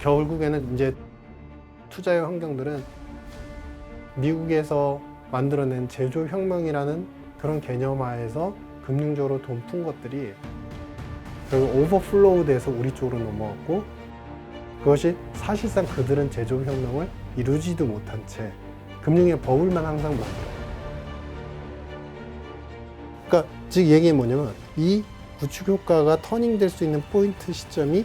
결국에는 이제 투자의 환경들은 미국에서 만들어낸 제조혁명이라는 그런 개념하에서 금융적으로 돈 푼 것들이 결국 오버플로우 돼서 우리 쪽으로 넘어왔고, 그것이 사실상 그들은 제조혁명을 이루지도 못한 채 금융의 버블만 항상 만들어요. 그러니까 즉 얘기가 뭐냐면 이 구축 효과가 터닝될 수 있는 포인트 시점이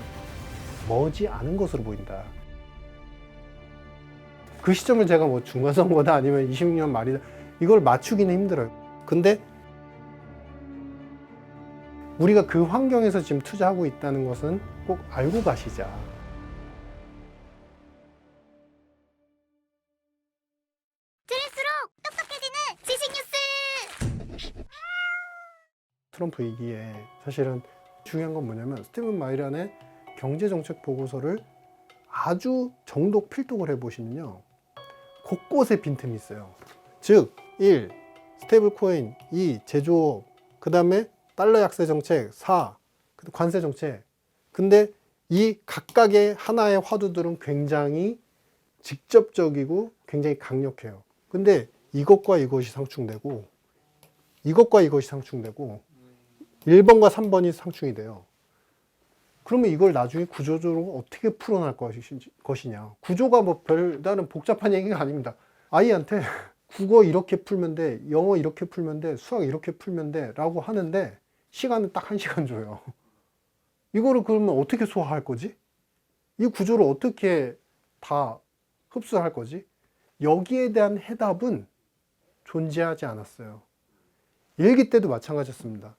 머지 않은 것으로 보인다. 그 시점을 제가 뭐 중간선거다 아니면 26년 말이다 이걸 맞추기는 힘들어요. 근데 우리가 그 환경에서 지금 투자하고 있다는 것은 꼭 알고 가시자. 들을수록 똑똑해지는 지식 뉴스. 트럼프 위기에 사실은 중요한 건 뭐냐면 스티븐 마이란의 경제정책 보고서를 아주 정독 필독을 해보시면요, 곳곳에 빈틈이 있어요. 즉 1. 스테이블 코인, 2. 제조업, 그 다음에 달러 약세 정책, 4. 관세 정책. 근데 이 각각의 하나의 화두들은 굉장히 직접적이고 굉장히 강력해요. 근데 이것과 이것이 상충되고 이것과 이것이 상충되고 1번과 3번이 상충이 돼요. 그러면 이걸 나중에 구조적으로 어떻게 풀어날 것이냐. 구조가 뭐 별다른 복잡한 얘기가 아닙니다. 아이한테 국어 이렇게 풀면 돼, 영어 이렇게 풀면 돼, 수학 이렇게 풀면 돼 라고 하는데 시간은 딱 1시간 줘요. 이거를 그러면 어떻게 소화할 거지? 이 구조를 어떻게 다 흡수할 거지? 여기에 대한 해답은 존재하지 않았어요. 일기 때도 마찬가지였습니다.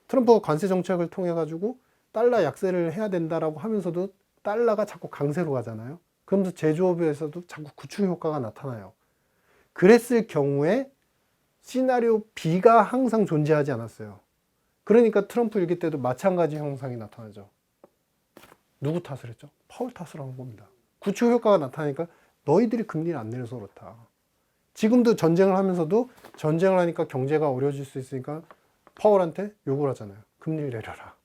트럼프가 관세 정책을 통해 가지고 달러 약세를 해야 된다라고 하면서도 달러가 자꾸 강세로 가잖아요. 그러면서 제조업에서도 자꾸 구축 효과가 나타나요. 그랬을 경우에 시나리오 B가 항상 존재하지 않았어요. 그러니까 트럼프 일기 때도 마찬가지 형상이 나타나죠. 누구 탓을 했죠? 파월 탓을 한 겁니다. 구축 효과가 나타나니까 너희들이 금리를 안 내려서 그렇다. 지금도 전쟁을 하면서도 전쟁을 하니까 경제가 어려워질 수 있으니까 파월한테 욕을 하잖아요. 금리를 내려라.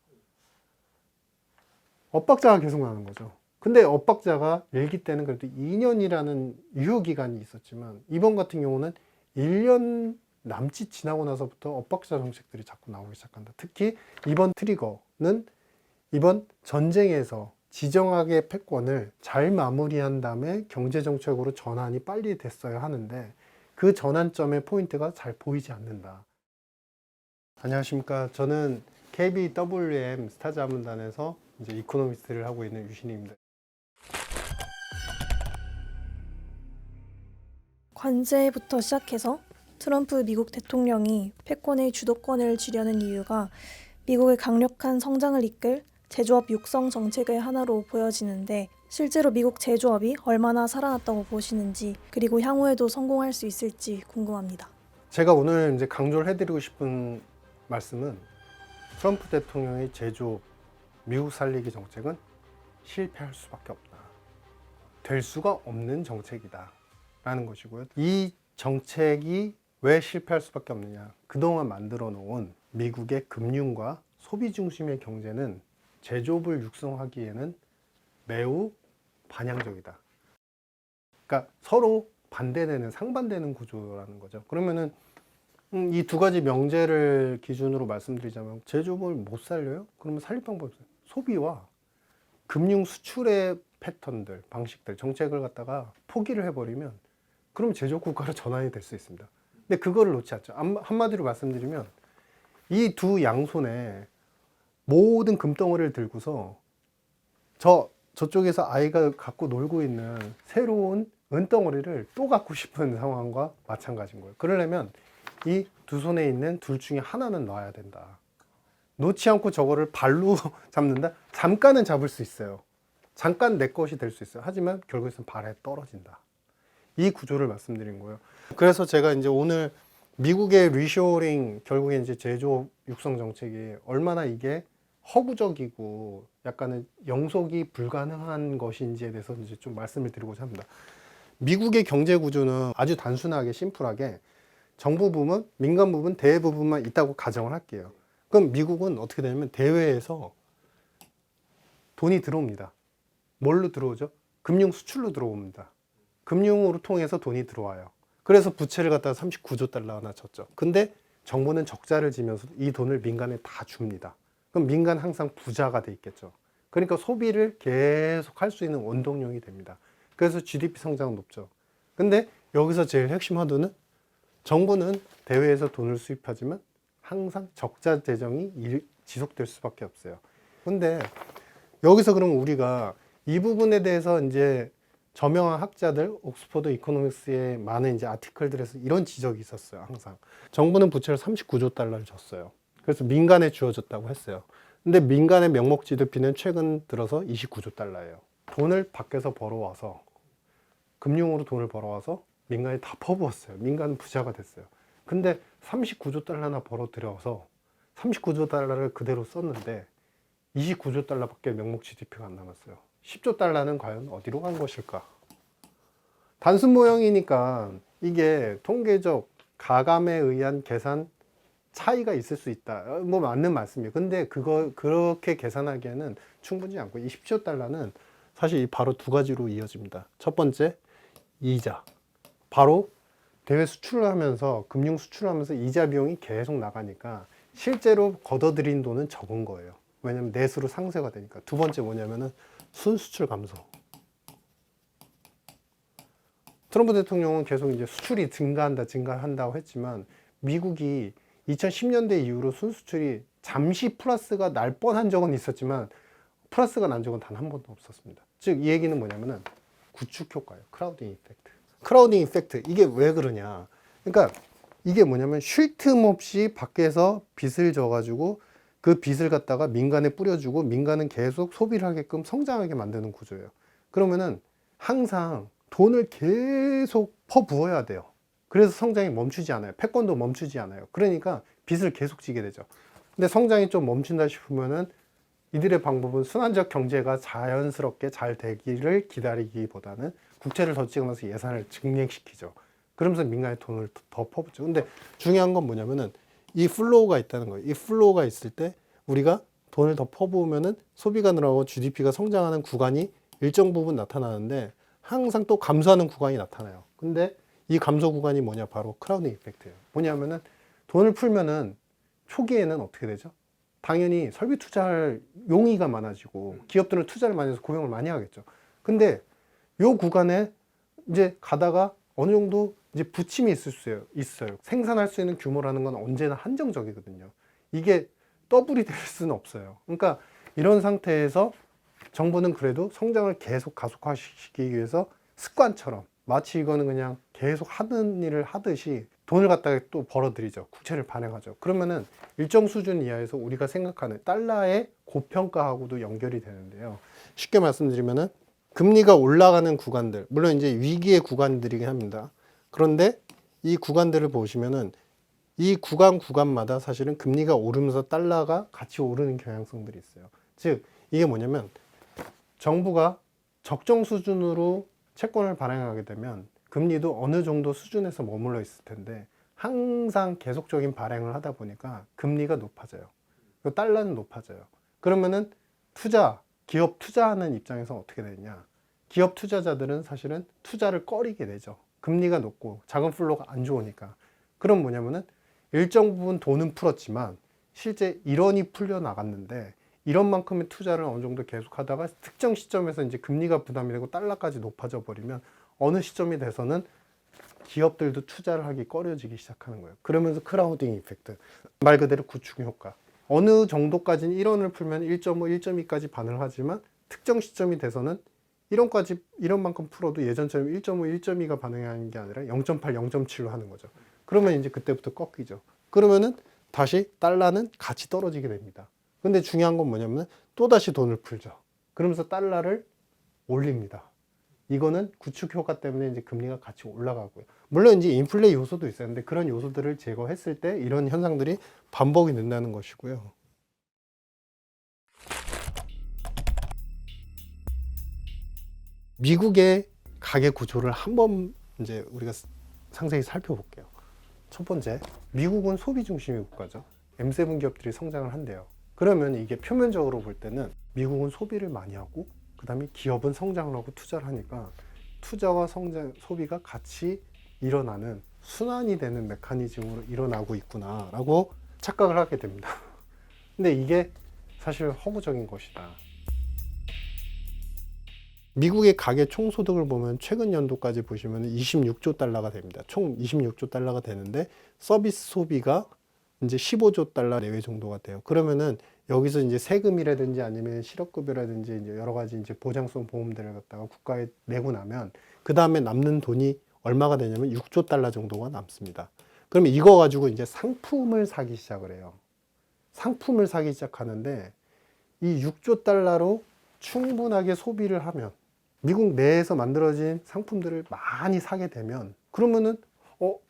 엇박자가 계속 나는 거죠. 근데 엇박자가 일기 때는 그래도 2년이라는 유효기간이 있었지만 이번 같은 경우는 1년 남짓 지나고 나서부터 엇박자 정책들이 자꾸 나오기 시작한다. 특히 이번 트리거는 이번 전쟁에서 지정학의 패권을 잘 마무리한 다음에 경제정책으로 전환이 빨리 됐어야 하는데 그 전환점의 포인트가 잘 보이지 않는다. 안녕하십니까. 저는 KBWM 스타자문단에서 이제 이코노미스트를 하고 있는 유신입니다. 관세부터 시작해서 트럼프 미국 대통령이 패권의 주도권을 쥐려는 이유가 미국의 강력한 성장을 이끌 제조업 육성 정책의 하나로 보여지는데, 실제로 미국 제조업이 얼마나 살아났다고 보시는지, 그리고 향후에도 성공할 수 있을지 궁금합니다. 제가 오늘 이제 강조를 해드리고 싶은 말씀은 트럼프 대통령의 제조업 미국 살리기 정책은 실패할 수밖에 없다. 될 수가 없는 정책이다 라는 것이고요. 이 정책이 왜 실패할 수밖에 없느냐. 그동안 만들어 놓은 미국의 금융과 소비 중심의 경제는 제조업을 육성하기에는 매우 반향적이다. 그러니까 서로 반대되는, 상반되는 구조라는 거죠. 그러면은 이 두 가지 명제를 기준으로 말씀드리자면 제조업을 못 살려요? 그러면 살릴 방법이 없어요. 소비와 금융 수출의 패턴들, 방식들, 정책을 갖다가 포기를 해버리면 그럼 제조업 국가로 전환이 될 수 있습니다. 근데 그거를 놓지 않죠. 한마디로 말씀드리면 이 두 양손에 모든 금덩어리를 들고서 저쪽에서 아이가 갖고 놀고 있는 새로운 은덩어리를 또 갖고 싶은 상황과 마찬가지인 거예요. 그러려면 이 두 손에 있는 둘 중에 하나는 놔야 된다. 놓지 않고 저거를 발로 잡는다? 잠깐은 잡을 수 있어요. 잠깐 내 것이 될 수 있어요. 하지만 결국에는 발에 떨어진다. 이 구조를 말씀드린 거예요. 그래서 제가 이제 오늘 미국의 리쇼어링, 결국에 이제 제조업 육성 정책이 얼마나 이게 허구적이고 약간은 영속이 불가능한 것인지에 대해서 이제 좀 말씀을 드리고자 합니다. 미국의 경제 구조는 아주 단순하게, 심플하게 정부 부문, 민간 부문, 대외 부분만 있다고 가정을 할게요. 그럼 미국은 어떻게 되냐면 대외에서 돈이 들어옵니다. 뭘로 들어오죠? 금융 수출로 들어옵니다. 금융으로 통해서 돈이 들어와요. 그래서 부채를 갖다가 39조 달러 하나 졌죠. 근데 정부는 적자를 지면서 이 돈을 민간에 다 줍니다. 그럼 민간 항상 부자가 돼 있겠죠. 그러니까 소비를 계속 할 수 있는 원동력이 됩니다. 그래서 GDP 성장은 높죠. 근데 여기서 제일 핵심 화두는 정부는 대외에서 돈을 수입하지만 항상 적자 재정이 지속될 수밖에 없어요. 근데 여기서 그럼 우리가 이 부분에 대해서 이제 저명한 학자들, 옥스퍼드 이코노믹스의 많은 이제 아티클들에서 이런 지적이 있었어요. 항상 정부는 부채를 39조 달러를 줬어요. 그래서 민간에 주어졌다고 했어요. 근데 민간의 명목 GDP는 최근 들어서 29조 달러예요. 돈을 밖에서 벌어와서 금융으로 돈을 벌어와서 민간이 다 퍼부었어요. 민간은 부자가 됐어요. 근데 39조 달러나 벌어 들여서 39조 달러를 그대로 썼는데 29조 달러밖에 명목 GDP가 안 남았어요. 10조 달러는 과연 어디로 간 것일까? 단순 모형이니까 이게 통계적 가감에 의한 계산 차이가 있을 수 있다. 뭐 맞는 말씀이에요. 근데 그렇게 계산하기에는 충분히 않고 이 10조 달러는 사실 바로 두 가지로 이어집니다. 첫 번째, 이자. 바로 대외 수출을 하면서 금융 수출을 하면서 이자 비용이 계속 나가니까 실제로 걷어들인 돈은 적은 거예요. 왜냐면 내수로 상쇄가 되니까. 두 번째 뭐냐면은 순수출 감소. 트럼프 대통령은 계속 이제 수출이 증가한다고 했지만 미국이 2010년대 이후로 순수출이 잠시 플러스가 날 뻔한 적은 있었지만 플러스가 난 적은 단 한 번도 없었습니다. 즉 이 얘기는 뭐냐면은 구축 효과예요. 크라우딩 이펙트. 크라우딩 이펙트. 이게 왜 그러냐? 그러니까 이게 뭐냐면 쉴 틈 없이 밖에서 빚을 져가지고 그 빚을 갖다가 민간에 뿌려주고 민간은 계속 소비를 하게끔 성장하게 만드는 구조예요. 그러면은 항상 돈을 계속 퍼부어야 돼요. 그래서 성장이 멈추지 않아요. 패권도 멈추지 않아요. 그러니까 빚을 계속 지게 되죠. 근데 성장이 좀 멈춘다 싶으면은 이들의 방법은 순환적 경제가 자연스럽게 잘 되기를 기다리기보다는 국채를 더 찍으면서 예산을 증액시키죠. 그러면서 민간의 돈을 더 퍼붓죠. 근데 중요한 건 뭐냐면은 이 플로우가 있다는 거예요. 이 플로우가 있을 때 우리가 돈을 더 퍼부으면은 소비가 늘어나고 GDP가 성장하는 구간이 일정 부분 나타나는데 항상 또 감소하는 구간이 나타나요. 근데 이 감소 구간이 뭐냐? 바로 크라우딩 이펙트예요. 뭐냐면은 돈을 풀면은 초기에는 어떻게 되죠? 당연히 설비 투자할 용의가 많아지고 기업들은 투자를 많이 해서 고용을 많이 하겠죠. 근데 요 구간에 이제 가다가 어느 정도 이제 부침이 있어요. 생산할 수 있는 규모라는 건 언제나 한정적이거든요. 이게 더블이 될 수는 없어요. 그러니까 이런 상태에서 정부는 그래도 성장을 계속 가속화시키기 위해서 습관처럼 마치 이거는 그냥 계속 하는 일을 하듯이 돈을 갖다가 또 벌어들이죠. 국채를 발행하죠. 그러면은 일정 수준 이하에서 우리가 생각하는 달러의 고평가하고도 연결이 되는데요. 쉽게 말씀드리면은 금리가 올라가는 구간들, 물론 이제 위기의 구간들이긴 합니다. 그런데 이 구간들을 보시면은 이 구간마다 사실은 금리가 오르면서 달러가 같이 오르는 경향성들이 있어요. 즉 이게 뭐냐면 정부가 적정 수준으로 채권을 발행하게 되면 금리도 어느 정도 수준에서 머물러 있을 텐데 항상 계속적인 발행을 하다 보니까 금리가 높아져요. 달러는 높아져요. 그러면은 기업 투자하는 입장에서 어떻게 되냐? 기업 투자자들은 사실은 투자를 꺼리게 되죠. 금리가 높고 자금 플로우가 안 좋으니까. 그럼 뭐냐면은 일정 부분 돈은 풀었지만 실제 일원이 풀려 나갔는데 이런만큼의 투자를 어느 정도 계속 하다가 특정 시점에서 이제 금리가 부담이 되고 달러까지 높아져 버리면 어느 시점이 돼서는 기업들도 투자를 하기 꺼려지기 시작하는 거예요. 그러면서 크라우딩 이펙트, 말 그대로 구축 효과. 어느 정도까지는 1원을 풀면 1.5, 1.2까지 반응을 하지만 특정 시점이 돼서는 1원만큼 풀어도 예전처럼 1.5, 1.2가 반응하는 게 아니라 0.8, 0.7로 하는 거죠. 그러면 이제 그때부터 꺾이죠. 그러면은 다시 달러는 같이 떨어지게 됩니다. 근데 중요한 건 뭐냐면 또다시 돈을 풀죠. 그러면서 달러를 올립니다. 이거는 구축 효과 때문에 이제 금리가 같이 올라가고요. 물론 이제 인플레 요소도 있어요. 근데 그런 요소들을 제거했을 때 이런 현상들이 반복이 된다는 것이고요. 미국의 가계 구조를 한번 이제 우리가 상세히 살펴볼게요. 첫 번째, 미국은 소비 중심의 국가죠. M7 기업들이 성장을 한대요. 그러면 이게 표면적으로 볼 때는 미국은 소비를 많이 하고 그다음에 기업은 성장을 하고 투자를 하니까 투자와 성장, 소비가 같이 일어나는 순환이 되는 메커니즘으로 일어나고 있구나라고 착각을 하게 됩니다. 근데 이게 사실 허구적인 것이다. 미국의 가계 총소득을 보면 최근 연도까지 보시면 26조 달러가 됩니다. 총 26조 달러가 되는데 서비스 소비가 이제 15조 달러 내외 정도가 돼요. 그러면은 여기서 이제 세금이라든지 아니면 실업급여라든지 이제 여러 가지 이제 보장성 보험들을 갖다가 국가에 내고 나면 그 다음에 남는 돈이 얼마가 되냐면 6조 달러 정도가 남습니다. 그러면 이거 가지고 이제 상품을 사기 시작을 해요. 상품을 사기 시작하는데 이 6조 달러로 충분하게 소비를 하면 미국 내에서 만들어진 상품들을 많이 사게 되면 그러면은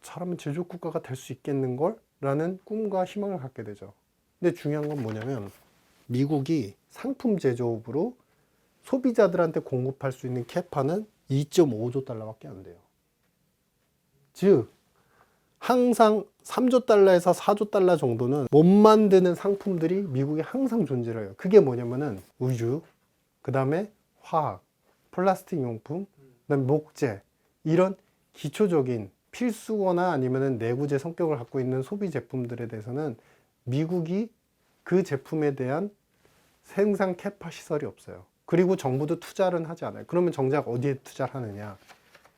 잘하면 제조업 국가가 될 수 있겠는걸? 라는 꿈과 희망을 갖게 되죠. 근데 중요한 건 뭐냐면 미국이 상품 제조업으로 소비자들한테 공급할 수 있는 캐파는 2.5조 달러밖에 안 돼요. 즉 항상 3조 달러에서 4조 달러 정도는 못 만드는 상품들이 미국에 항상 존재를 해요. 그게 뭐냐면은 우유, 그 다음에 화학, 플라스틱 용품, 그다음에 목재, 이런 기초적인 필수거나 아니면은 내구재 성격을 갖고 있는 소비 제품들에 대해서는 미국이 그 제품에 대한 생산 캐파 시설이 없어요. 그리고 정부도 투자를 하지 않아요. 그러면 정작 어디에 투자를 하느냐?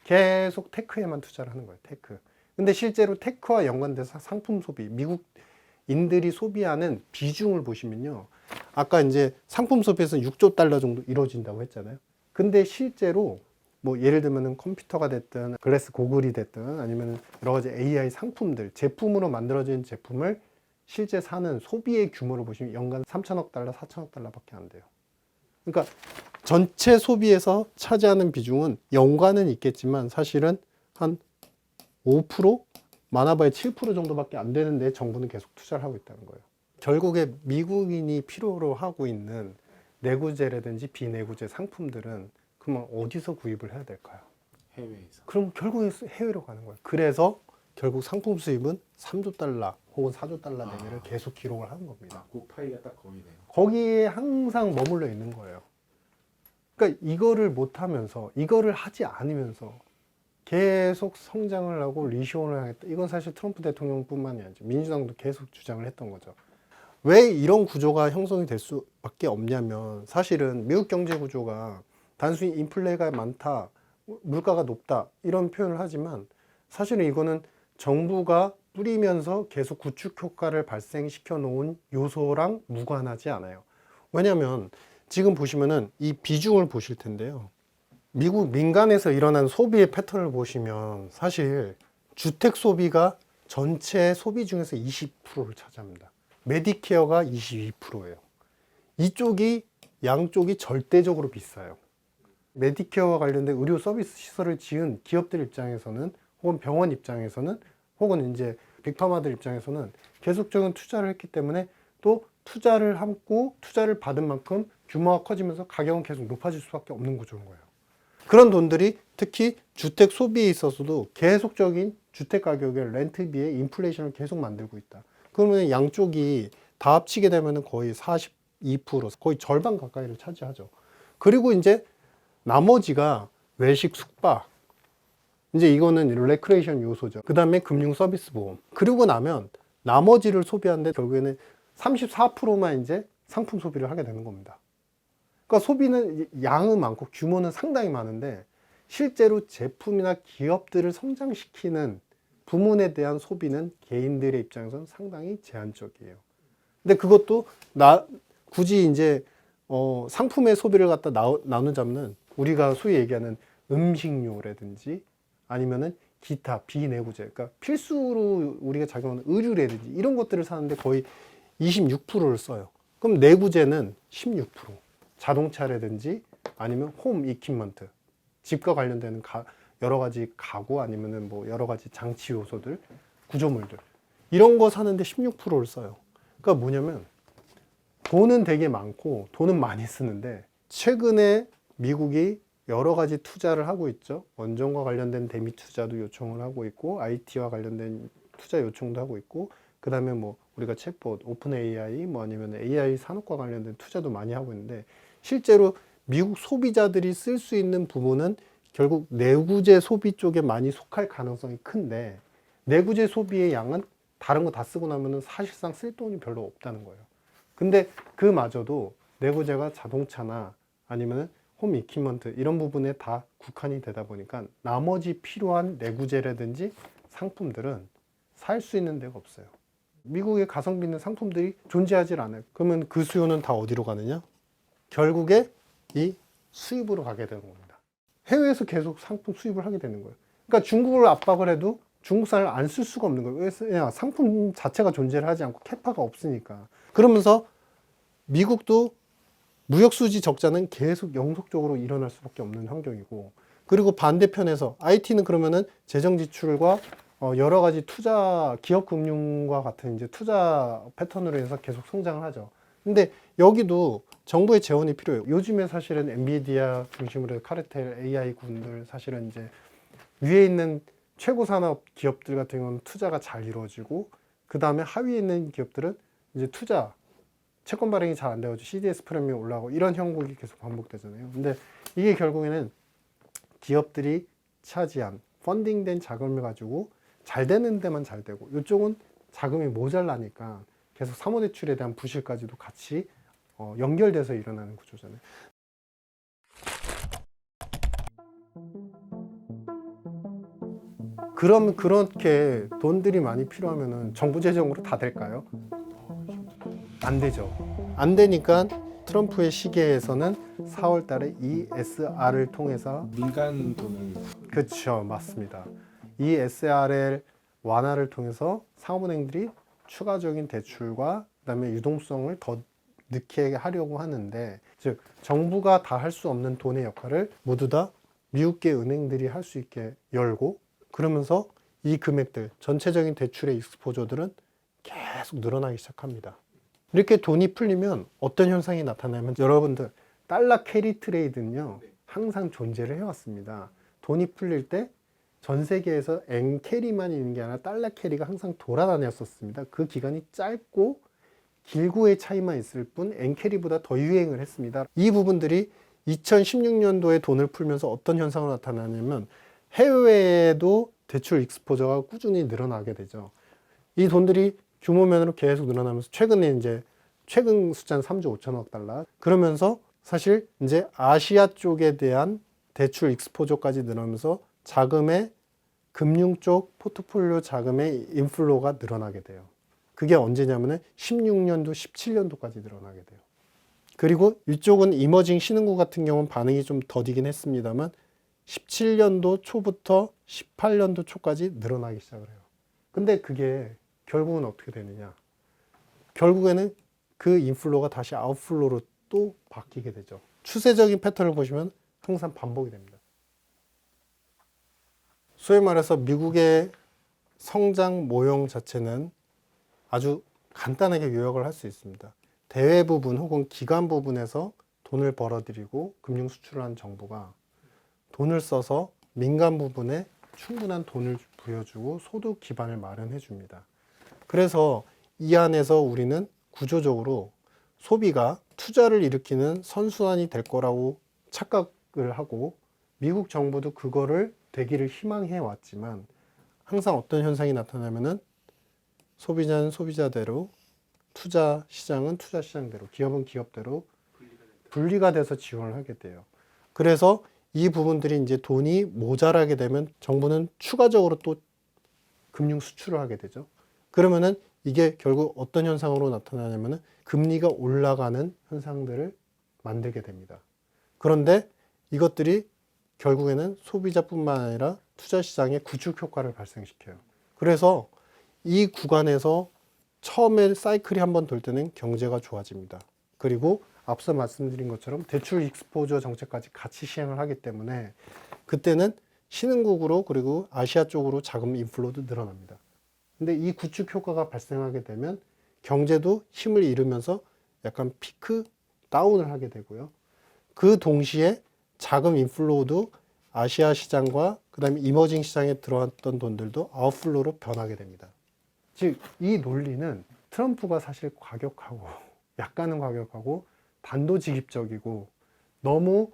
계속 테크에만 투자를 하는 거예요. 테크. 근데 실제로 테크와 연관돼서 상품 소비, 미국인들이 소비하는 비중을 보시면요. 아까 이제 상품 소비에서 6조 달러 정도 이루어진다고 했잖아요. 근데 실제로 뭐 예를 들면은 컴퓨터가 됐든 글래스 고글이 됐든 아니면 여러 가지 AI 상품들, 제품으로 만들어진 제품을 실제 사는 소비의 규모를 보시면 연간 3천억 달러, 4천억 달러밖에 안 돼요. 그러니까 전체 소비에서 차지하는 비중은 연관은 있겠지만 사실은 한 5%? 많아봐야 7% 정도밖에 안 되는데 정부는 계속 투자를 하고 있다는 거예요. 결국에 미국인이 필요로 하고 있는 내구재라든지 비내구재 상품들은 그러면 어디서 구입을 해야 될까요? 해외에서. 그럼 결국에 해외로 가는 거예요. 그래서 결국 상품 수입은 3조 달러 혹은 4조 달러 내외를 계속 기록을 하는 겁니다. 그 파이가 딱 거기네요. 거기에 항상 머물러 있는 거예요. 그러니까 이거를 못하면서 이거를 하지 않으면서 계속 성장을 하고 리시온을 하겠다. 이건 사실 트럼프 대통령뿐만이 아니죠. 민주당도 계속 주장을 했던 거죠. 왜 이런 구조가 형성이 될 수밖에 없냐면 사실은 미국 경제 구조가 단순히 인플레가 많다, 물가가 높다 이런 표현을 하지만 사실은 이거는 정부가 뿌리면서 계속 구축 효과를 발생시켜 놓은 요소랑 무관하지 않아요. 왜냐하면 지금 보시면은 이 비중을 보실 텐데요. 미국 민간에서 일어난 소비의 패턴을 보시면 사실 주택 소비가 전체 소비 중에서 20%를 차지합니다. 메디케어가 22%예요. 이쪽이 양쪽이 절대적으로 비싸요. 메디케어와 관련된 의료 서비스 시설을 지은 기업들 입장에서는 혹은 병원 입장에서는 혹은 이제 빅파마들 입장에서는 계속적인 투자를 했기 때문에 또 투자를 하고 투자를 받은 만큼 규모가 커지면서 가격은 계속 높아질 수밖에 없는 구조인 거예요. 그런 돈들이 특히 주택 소비에 있어서도 계속적인 주택 가격의 렌트비에 인플레이션을 계속 만들고 있다. 그러면 양쪽이 다 합치게 되면 거의 42%, 거의 절반 가까이를 차지하죠. 그리고 이제 나머지가 외식, 숙박, 이제 이거는 레크레이션 요소죠. 그 다음에 금융 서비스 보험. 그리고 나면 나머지를 소비하는데 결국에는 34%만 이제 상품 소비를 하게 되는 겁니다. 그러니까 소비는 양은 많고 규모는 상당히 많은데 실제로 제품이나 기업들을 성장시키는 부문에 대한 소비는 개인들의 입장에서는 상당히 제한적이에요. 근데 그것도 굳이 이제 상품의 소비를 갖다 나누자면 우리가 소위 얘기하는 음식료라든지 아니면은 기타 비내구재, 그러니까 필수로 우리가 작용하는 의류라든지 이런 것들을 사는데 거의 26%를 써요. 그럼 내구재는 16%. 자동차라든지 아니면 홈 이퀴먼트, 집과 관련되는 여러 가지 가구 아니면은 뭐 여러 가지 장치 요소들, 구조물들 이런 거 사는데 16%를 써요. 그러니까 뭐냐면 돈은 되게 많고 돈은 많이 쓰는데 최근에 미국이 여러 가지 투자를 하고 있죠. 원전과 관련된 대미 투자도 요청을 하고 있고 IT와 관련된 투자 요청도 하고 있고 그 다음에 뭐 우리가 챗봇, 오픈 AI 뭐 아니면 AI 산업과 관련된 투자도 많이 하고 있는데 실제로 미국 소비자들이 쓸 수 있는 부분은 결국 내구재 소비 쪽에 많이 속할 가능성이 큰데 내구재 소비의 양은 다른 거 다 쓰고 나면은 사실상 쓸 돈이 별로 없다는 거예요. 근데 그마저도 내구재가 자동차나 아니면은 홈 이퀴먼트 이런 부분에 다 국한이 되다 보니까 나머지 필요한 내구재라든지 상품들은 살 수 있는 데가 없어요. 미국의 가성비 있는 상품들이 존재하지 않아요. 그러면 그 수요는 다 어디로 가느냐? 결국에 이 수입으로 가게 되는 겁니다. 해외에서 계속 상품 수입을 하게 되는 거예요. 그러니까 중국을 압박을 해도 중국산을 안 쓸 수가 없는 거예요. 왜냐? 상품 자체가 존재를 하지 않고 캐파가 없으니까. 그러면서 미국도 무역수지 적자는 계속 영속적으로 일어날 수밖에 없는 환경이고, 그리고 반대편에서 IT는 그러면은 재정 지출과 여러 가지 투자, 기업 금융과 같은 이제 투자 패턴으로 해서 계속 성장을 하죠. 근데 여기도 정부의 재원이 필요해요. 요즘에 사실은 엔비디아 중심으로 카르텔 AI 군들 사실은 이제 위에 있는 최고 산업 기업들 같은 경우는 투자가 잘 이루어지고, 그 다음에 하위에 있는 기업들은 이제 투자, 채권 발행이 잘 안 돼가지고 CDS 프리미엄이 올라가고 이런 형국이 계속 반복되잖아요. 근데 이게 결국에는 기업들이 차지한 펀딩된 자금을 가지고 잘 되는 데만 잘 되고, 이쪽은 자금이 모자라니까 계속 사모대출에 대한 부실까지도 같이 연결돼서 일어나는 구조잖아요. 그럼 그렇게 돈들이 많이 필요하면은 정부 재정으로 다 될까요? 안 되죠. 안 되니까 트럼프의 시계에서는 4월 달에 ESR을 통해서, 민간 돈을 그렇죠, 맞습니다. ESRL 완화를 통해서 상업은행들이 추가적인 대출과 그다음에 유동성을 더 넣게 하려고 하는데, 즉 정부가 다 할 수 없는 돈의 역할을 모두 다 미국계 은행들이 할 수 있게 열고, 그러면서 이 금액들, 전체적인 대출의 익스포저들은 계속 늘어나기 시작합니다. 이렇게 돈이 풀리면 어떤 현상이 나타나면, 여러분들 달러 캐리 트레이드는요 항상 존재를 해왔습니다. 돈이 풀릴 때 전 세계에서 엔 캐리만 있는 게 아니라 달러 캐리가 항상 돌아다녔었습니다. 그 기간이 짧고 길고의 차이만 있을 뿐 엔 캐리보다 더 유행을 했습니다. 이 부분들이 2016년도에 돈을 풀면서 어떤 현상으로 나타나냐면, 해외에도 대출 익스포저가 꾸준히 늘어나게 되죠. 이 돈들이 규모면으로 계속 늘어나면서 최근에 이제 최근 숫자는 3조 5천억 달러. 그러면서 사실 이제 아시아 쪽에 대한 대출 익스포저까지 늘어나면서 자금의, 금융 쪽 포트폴리오 자금의 인플로가 늘어나게 돼요. 그게 언제냐면은 16년도, 17년도까지 늘어나게 돼요. 그리고 이쪽은 이머징 신흥국 같은 경우는 반응이 좀 더디긴 했습니다만 17년도 초부터 18년도 초까지 늘어나기 시작을 해요. 근데 그게 결국은 어떻게 되느냐? 결국에는 그 인플로가 다시 아웃플로로 또 바뀌게 되죠. 추세적인 패턴을 보시면 항상 반복이 됩니다. 소위 말해서 미국의 성장 모형 자체는 아주 간단하게 요약을 할 수 있습니다. 대외 부분 혹은 기관 부분에서 돈을 벌어들이고 금융 수출을 한 정부가 돈을 써서 민간 부분에 충분한 돈을 부여주고 소득 기반을 마련해 줍니다. 그래서 이 안에서 우리는 구조적으로 소비가 투자를 일으키는 선순환이 될 거라고 착각을 하고, 미국 정부도 그거를 되기를 희망해 왔지만 항상 어떤 현상이 나타나면은 소비자는 소비자대로, 투자 시장은 투자 시장대로, 기업은 기업대로 분리가 돼서 지원을 하게 돼요. 그래서 이 부분들이 이제 돈이 모자라게 되면 정부는 추가적으로 또 금융 수출을 하게 되죠. 그러면은 이게 결국 어떤 현상으로 나타나냐면은 금리가 올라가는 현상들을 만들게 됩니다. 그런데 이것들이 결국에는 소비자뿐만 아니라 투자 시장에 구축 효과를 발생시켜요. 그래서 이 구간에서 처음에 사이클이 한번 돌 때는 경제가 좋아집니다. 그리고 앞서 말씀드린 것처럼 대출 익스포저 정책까지 같이 시행을 하기 때문에 그때는 신흥국으로 그리고 아시아 쪽으로 자금 인플로도 늘어납니다. 근데 이 구축 효과가 발생하게 되면 경제도 힘을 잃으면서 약간 피크 다운을 하게 되고요. 그 동시에 자금 인플로우도 아시아 시장과 그 다음에 이머징 시장에 들어왔던 돈들도 아웃플로우로 변하게 됩니다. 즉, 이 논리는 트럼프가 사실 과격하고 약간은 과격하고 단도직입적이고 너무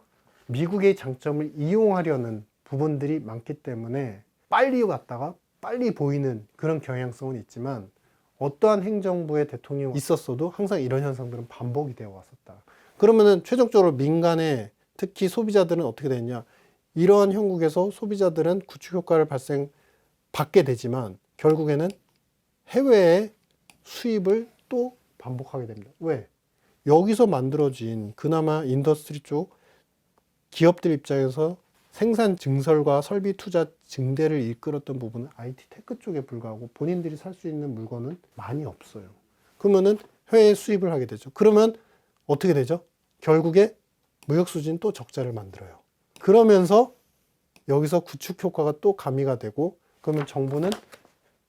미국의 장점을 이용하려는 부분들이 많기 때문에 빨리 왔다가 빨리 보이는 그런 경향성은 있지만 어떠한 행정부의 대통령이 있었어도 항상 이런 현상들은 반복이 되어 왔었다. 그러면은 최종적으로 민간의 특히 소비자들은 어떻게 되느냐? 이러한 형국에서 소비자들은 구축 효과를 받게 되지만 결국에는 해외의 수입을 또 반복하게 됩니다. 왜? 여기서 만들어진 그나마 인더스트리 쪽 기업들 입장에서 생산 증설과 설비 투자 증대를 이끌었던 부분은 IT 테크 쪽에 불과하고 본인들이 살 수 있는 물건은 많이 없어요. 그러면은 해외 수입을 하게 되죠. 그러면 어떻게 되죠? 결국에 무역 수지는 또 적자를 만들어요. 그러면서 여기서 구축 효과가 또 가미가 되고 그러면 정부는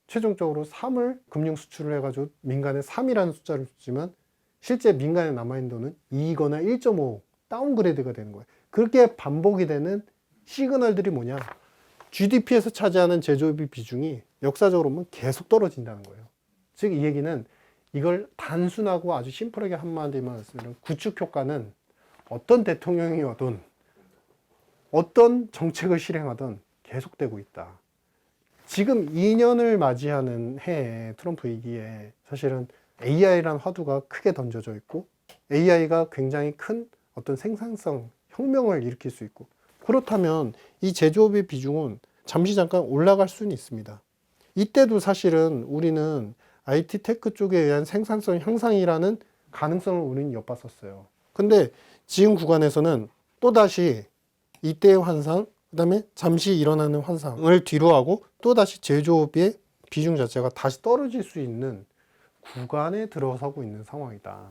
최종적으로 3을 금융 수출을 해가지고 민간에 3이라는 숫자를 주지만 실제 민간에 남아있는 돈은 2거나 1.5 다운그레이드가 되는 거예요. 그렇게 반복이 되는 시그널들이 뭐냐? GDP에서 차지하는 제조업의 비중이 역사적으로 보면 계속 떨어진다는 거예요. 즉 이 얘기는 이걸 단순하고 아주 심플하게 한마디만 말씀드리면 구축 효과는 어떤 대통령이 오든 어떤 정책을 실행하든 계속되고 있다. 지금 2년을 맞이하는 해에 트럼프 위기에 사실은 AI라는 화두가 크게 던져져 있고 AI가 굉장히 큰 어떤 생산성 혁명을 일으킬 수 있고 그렇다면 이 제조업의 비중은 잠시 잠깐 올라갈 수는 있습니다. 이때도 사실은 우리는 IT 테크 쪽에 의한 생산성 향상이라는 가능성을 우리는 엿봤었어요. 근데 지금 구간에서는 또다시 이때의 환상, 그 다음에 잠시 일어나는 환상을 뒤로하고 또다시 제조업의 비중 자체가 다시 떨어질 수 있는 구간에 들어서고 있는 상황이다.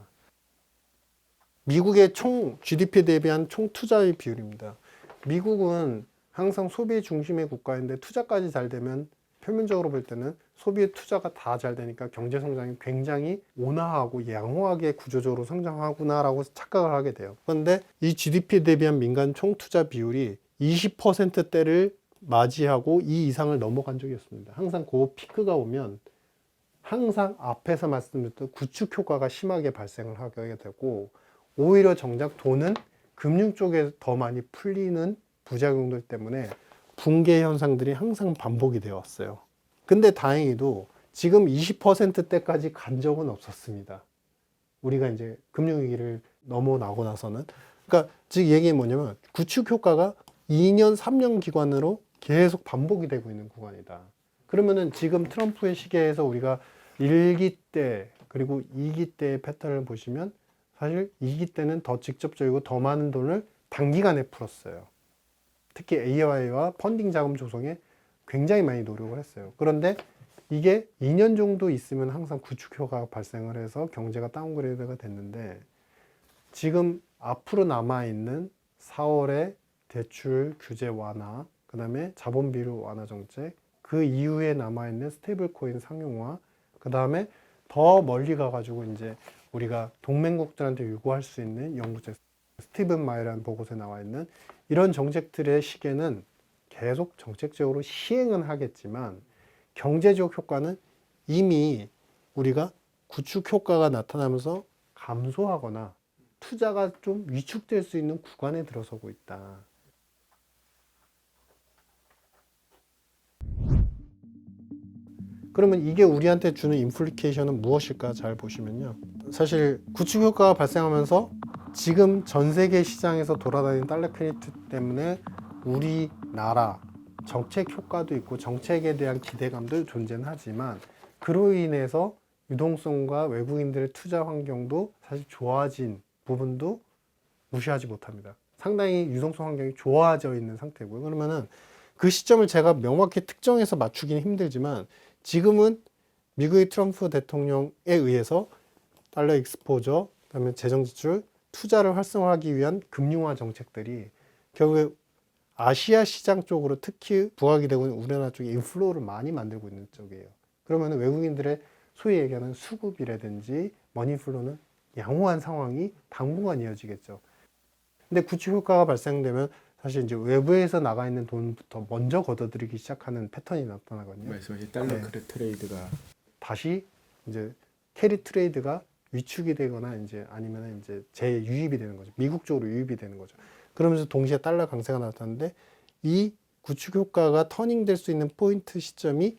미국의 총 GDP 대비한 총 투자의 비율입니다. 미국은 항상 소비 중심의 국가인데 투자까지 잘 되면 표면적으로 볼 때는 소비의 투자가 다 잘 되니까 경제 성장이 굉장히 온화하고 양호하게 구조적으로 성장하구나라고 착각을 하게 돼요. 그런데 이 GDP 대비한 민간 총 투자 비율이 20%대를 맞이하고 이 이상을 넘어간 적이 없습니다. 항상 그 피크가 오면 항상 앞에서 말씀드렸던 구축 효과가 심하게 발생을 하게 되고 오히려 정작 돈은 금융 쪽에 더 많이 풀리는 부작용들 때문에 붕괴 현상들이 항상 반복이 되어 왔어요. 근데 다행히도 지금 20%대까지 간 적은 없었습니다. 우리가 이제 금융위기를 넘어나고 나서는. 그러니까 즉 얘기는 뭐냐면 구축 효과가 2년, 3년 기간으로 계속 반복이 되고 있는 구간이다. 그러면은 지금 트럼프의 시기에서 우리가 1기 때 그리고 2기 때의 패턴을 보시면 사실 2기 때는 더 직접적이고 더 많은 돈을 단기간에 풀었어요. 특히 AI와 펀딩 자금 조성에 굉장히 많이 노력을 했어요. 그런데 이게 2년 정도 있으면 항상 구축 효과가 발생을 해서 경제가 다운그레이드가 됐는데 지금 앞으로 남아있는 4월에 대출 규제 완화, 그 다음에 자본 비율 완화 정책, 그 이후에 남아있는 스테이블 코인 상용화, 그 다음에 더 멀리 가가지고 이제 우리가 동맹국들한테 요구할 수 있는 영구적 스티븐 마이라는 보고서에 나와 있는 이런 정책들의 시계는 계속 정책적으로 시행은 하겠지만 경제적 효과는 이미 우리가 구축 효과가 나타나면서 감소하거나 투자가 좀 위축될 수 있는 구간에 들어서고 있다. 그러면 이게 우리한테 주는 인플리케이션은 무엇일까 잘 보시면요. 사실 구축 효과가 발생하면서 지금 전 세계 시장에서 돌아다니는 달러 크레디트 때문에 우리나라 정책 효과도 있고 정책에 대한 기대감도 존재는 하지만 그로 인해서 유동성과 외국인들의 투자 환경도 사실 좋아진 부분도 무시하지 못합니다. 상당히 유동성 환경이 좋아져 있는 상태고요. 그러면은 그 시점을 제가 명확히 특정해서 맞추기는 힘들지만 지금은 미국의 트럼프 대통령에 의해서 달러 익스포저, 그다음에 재정 지출, 투자를 활성화하기 위한 금융화 정책들이 결국에 아시아 시장 쪽으로 특히 부각이 되고 있는 우리나라 쪽에 인플로우를 많이 만들고 있는 쪽이에요. 그러면 외국인들의 소위 얘기하는 수급이라든지 머니플로우는 양호한 상황이 당분간 이어지겠죠. 근데 구축 효과가 발생되면 사실 이제 외부에서 나가 있는 돈부터 먼저 걷어들이기 시작하는 패턴이 나타나거든요. 말씀하신 달러 네. 트레이드가 다시 이제 캐리 트레이드가 위축이 되거나 이제 아니면 이제 재유입이 되는 거죠. 미국 쪽으로 유입이 되는 거죠. 그러면서 동시에 달러 강세가 나타나는데 이 구축 효과가 터닝될 수 있는 포인트 시점이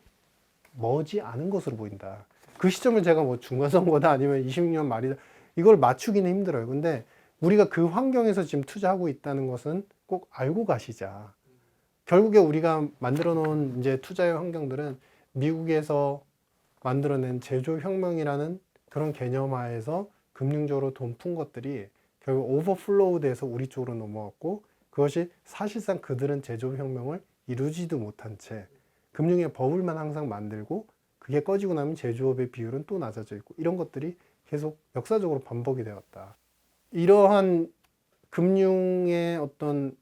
머지 않은 것으로 보인다. 그 시점을 제가 뭐 중간선거다 아니면 26년 말이다 이걸 맞추기는 힘들어요. 근데 우리가 그 환경에서 지금 투자하고 있다는 것은 꼭 알고 가시자. 결국에 우리가 만들어 놓은 이제 투자의 환경들은 미국에서 만들어낸 제조혁명이라는 그런 개념하에서 금융적으로 돈 푼 것들이 결국 오버플로우 돼서 우리 쪽으로 넘어왔고 그것이 사실상 그들은 제조혁명을 이루지도 못한 채 금융의 버블만 항상 만들고 그게 꺼지고 나면 제조업의 비율은 또 낮아져 있고 이런 것들이 계속 역사적으로 반복이 되었다. 이러한 금융의 어떤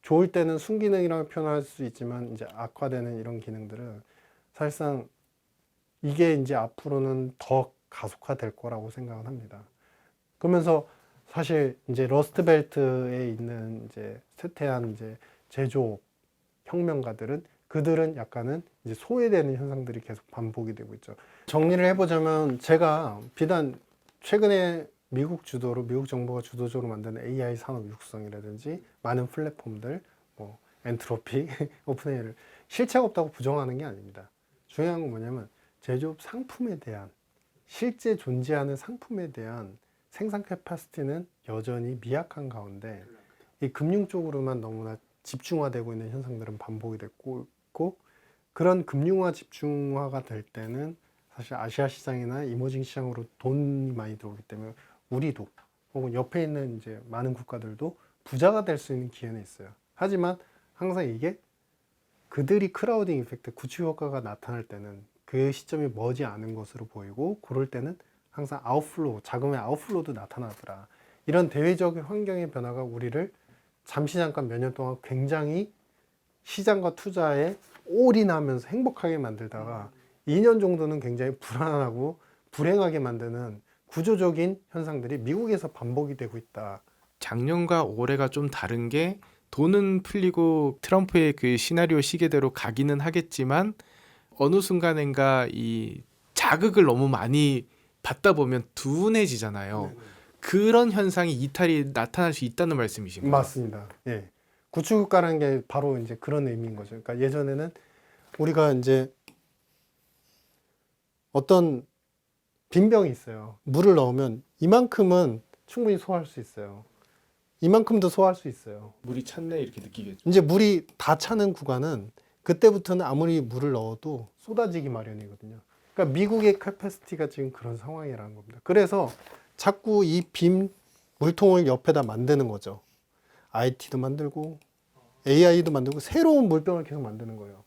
좋을 때는 순기능이라고 표현할 수 있지만 이제 악화되는 이런 기능들은 사실상 이게 이제 앞으로는 더 가속화될 거라고 생각을 합니다. 그러면서 사실 이제 러스트벨트에 있는 이제 쇠퇴한 이제 제조업 혁명가들은 그들은 약간은 이제 소외되는 현상들이 계속 반복이 되고 있죠. 정리를 해보자면 제가 비단 최근에 미국 주도로 미국 정부가 주도적으로 만든 AI 산업 육성이라든지 많은 플랫폼들 뭐 엔트로피, 오픈AI를 실체가 없다고 부정하는 게 아닙니다. 중요한 건 뭐냐면 제조업 상품에 대한 실제 존재하는 상품에 대한 생산 캐파시티는 여전히 미약한 가운데 이 금융 쪽으로만 너무나 집중화되고 있는 현상들은 반복이 됐고 있고 그런 금융화 집중화가 될 때는 사실 아시아 시장이나 이머징 시장으로 돈이 많이 들어오기 때문에 우리도 혹은 옆에 있는 이제 많은 국가들도 부자가 될 수 있는 기회는 있어요. 하지만 항상 이게 그들이 크라우딩 이펙트, 구축 효과가 나타날 때는 그 시점이 머지 않은 것으로 보이고 그럴 때는 항상 아웃플로우, 자금의 아웃플로우도 나타나더라. 이런 대외적 환경의 변화가 우리를 잠시 잠깐 몇 년 동안 굉장히 시장과 투자에 올인하면서 행복하게 만들다가 2년 정도는 굉장히 불안하고 불행하게 만드는 구조적인 현상들이 미국에서 반복이 되고 있다. 작년과 올해가 좀 다른 게 돈은 풀리고 트럼프의 그 시나리오 시계대로 가기는 하겠지만 어느 순간인가 이 자극을 너무 많이 받다 보면 둔해지잖아요. 그런 현상이 이탈이 나타날 수 있다는 말씀이신 거죠? 맞습니다. 예. 구축효과라는 게 바로 이제 그런 의미인 거죠. 그러니까 예전에는 우리가 이제 어떤 빈병이 있어요. 물을 넣으면 이만큼은 충분히 소화할 수 있어요. 이만큼도 소화할 수 있어요. 물이 찼네 이렇게 느끼겠죠. 이제 물이 다 차는 구간은 그때부터는 아무리 물을 넣어도 쏟아지기 마련이거든요. 그러니까 미국의 캐패시티가 지금 그런 상황이라는 겁니다. 그래서 자꾸 이 빈 물통을 옆에다 만드는 거죠. IT도 만들고 AI도 만들고 새로운 물병을 계속 만드는 거예요.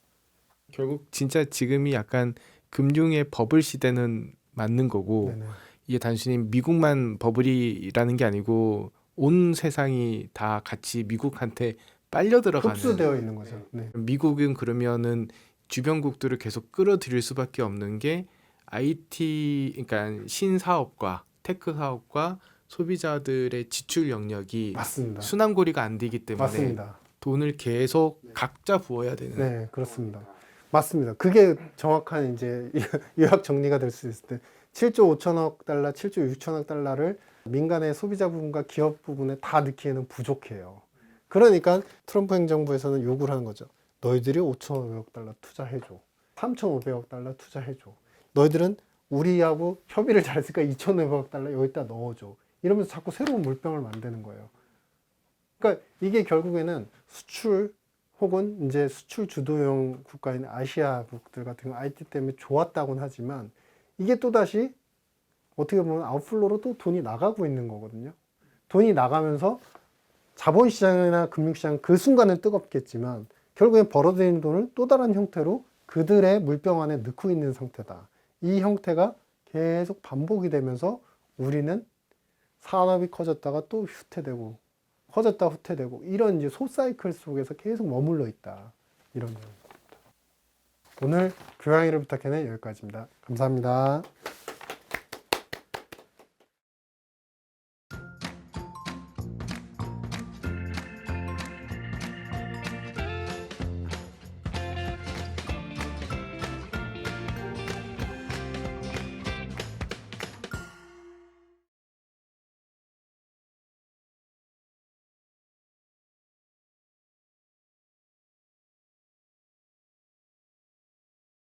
결국 진짜 지금이 약간 금융의 버블 시대는 맞는 거고 네네. 이게 단순히 미국만 버블이라는 게 아니고 온 세상이 다 같이 미국한테 빨려 들어가는 흡수되어 있는 거죠. 네. 미국은 그러면은 주변국들을 계속 끌어들일 수밖에 없는 게 IT 그러니까 신사업과 테크 사업과 소비자들의 지출 영역이 맞습니다. 순환고리가 안 되기 때문에 맞습니다. 돈을 계속 각자 부어야 되는 네, 그렇습니다. 맞습니다. 그게 정확한 이제 요약 정리가 될 수 있을 때 7조 5천억 달러, 7조 6천억 달러를 민간의 소비자 부분과 기업 부분에 다 넣기에는 부족해요. 그러니까 트럼프 행정부에서는 요구를 하는 거죠. 너희들이 5,500억 달러 투자해줘. 3,500억 달러 투자해줘. 너희들은 우리하고 협의를 잘했으니까 2,500억 달러 여기다 넣어줘. 이러면서 자꾸 새로운 물병을 만드는 거예요. 그러니까 이게 결국에는 수출 혹은 이제 수출 주도형 국가인 아시아국들 같은 경우 IT 때문에 좋았다고는 하지만 이게 또다시 어떻게 보면 아웃플로로 또 돈이 나가고 있는 거거든요. 돈이 나가면서 자본시장이나 금융시장 그 순간은 뜨겁겠지만 결국엔 벌어들이는 돈을 또 다른 형태로 그들의 물병 안에 넣고 있는 상태다. 이 형태가 계속 반복이 되면서 우리는 산업이 커졌다가 또 후퇴되고 커졌다 후퇴되고 이런 이제 소사이클 속에서 계속 머물러 있다. 이런 겁니다. 오늘 교양이를 부탁해는 여기까지입니다. 감사합니다.